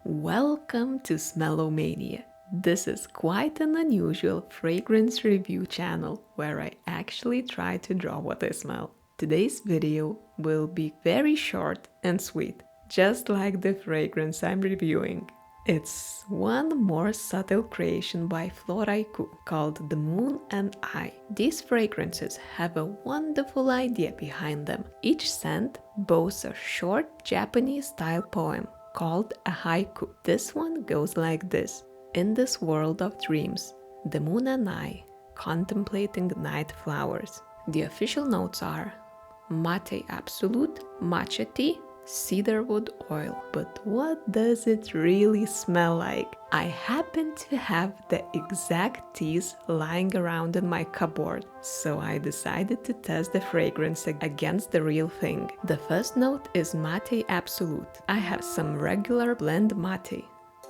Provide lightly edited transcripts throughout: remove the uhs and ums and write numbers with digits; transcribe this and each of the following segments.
Welcome to Smellomania. This is quite an unusual fragrance review channel where I actually try to draw what I smell. Today's video will be very short and sweet, just like the fragrance I'm reviewing. It's one more subtle creation by Floraiku called The Moon and I. These fragrances have a wonderful idea behind them. Each scent boasts a short Japanese-style poem called a haiku. This one goes like this. In this world of dreams, the moon and I, contemplating night flowers. The official notes are mate absolute, matcha tea, cedarwood oil. But what does it really smell like? I happen to have the exact teas lying around in my cupboard, so I decided to test the fragrance against the real thing. The first note is mate absolute. I have some regular blend mate.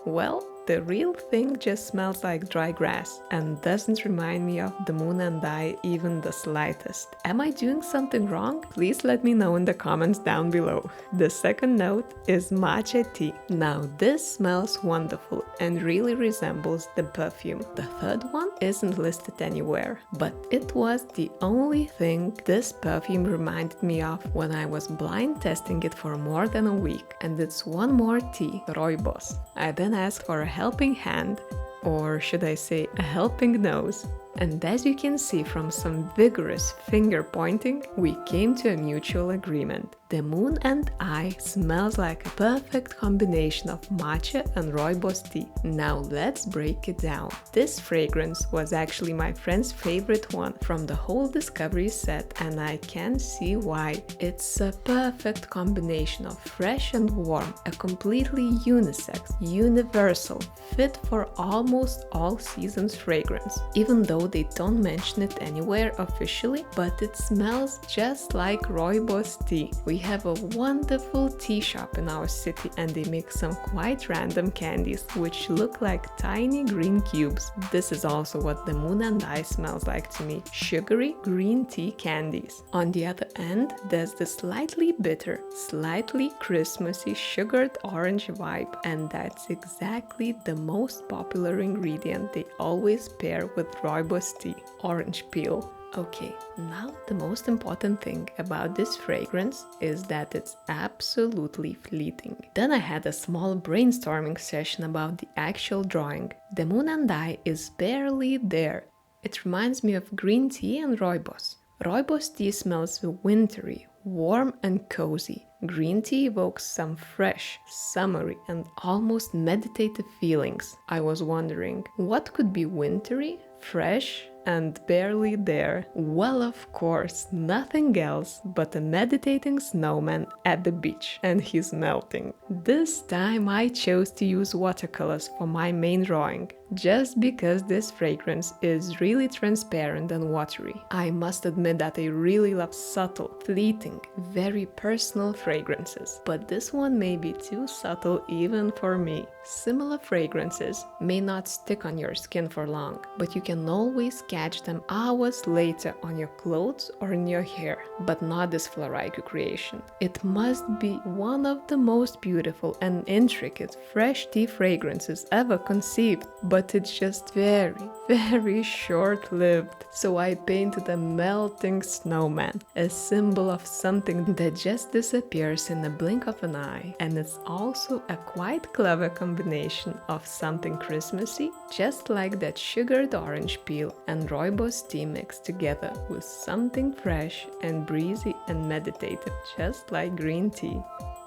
Well, the real thing just smells like dry grass and doesn't remind me of the moon and I even the slightest. Am I doing something wrong? Please let me know in the comments down below. The second note is matcha tea. Now this smells wonderful and really resembles the perfume. The third one isn't listed anywhere, but it was the only thing this perfume reminded me of when I was blind testing it for more than a week. And it's one more tea, rooibos. I then asked for a helping hand, or should I say a helping nose. And as you can see from some vigorous finger pointing, we came to a mutual agreement. The moon and I smells like a perfect combination of matcha and rooibos tea. Now let's break it down. This fragrance was actually my friend's favorite one from the whole discovery set, and I can see why. It's a perfect combination of fresh and warm, a completely unisex, universal, fit for almost all seasons fragrance. Even though they don't mention it anywhere officially, but it smells just like rooibos tea. We have a wonderful tea shop in our city and they make some quite random candies which look like tiny green cubes. This is also what the moon and I smells like to me. Sugary green tea candies. On the other end, there's the slightly bitter, slightly Christmassy sugared orange vibe, and that's exactly the most popular ingredient they always pair with rooibos tea, orange peel. Okay, now the most important thing about this fragrance is that it's absolutely fleeting. Then I had a small brainstorming session about the actual drawing. The moon and I is barely there. It reminds me of green tea and rooibos. Rooibos tea smells wintry, warm and cozy. Green tea evokes some fresh, summery and almost meditative feelings. I was wondering, what could be wintry, fresh and barely there? Well, of course, nothing else but a meditating snowman at the beach, and he's melting. This time I chose to use watercolors for my main drawing, just because this fragrance is really transparent and watery. I must admit that I really love subtle, fleeting, very personal fragrances, but this one may be too subtle even for me. Similar fragrances may not stick on your skin for long, but you can always catch them hours later on your clothes or in your hair. But not this Floraiku creation. It must be one of the most beautiful and intricate fresh tea fragrances ever conceived, but it's just very short-lived. So I painted a melting snowman, a symbol of something that just disappears in a blink of an eye. And it's also a quite clever combination of something Christmassy, just like that sugared orange peel and rooibos tea mixed together with something fresh and breezy and meditative, just like green tea.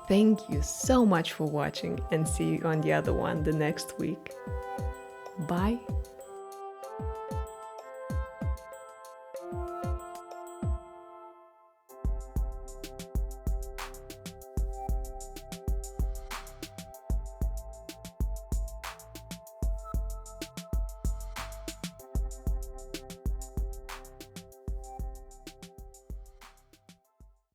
Thank you so much for watching and see you on the other one the next week. Bye!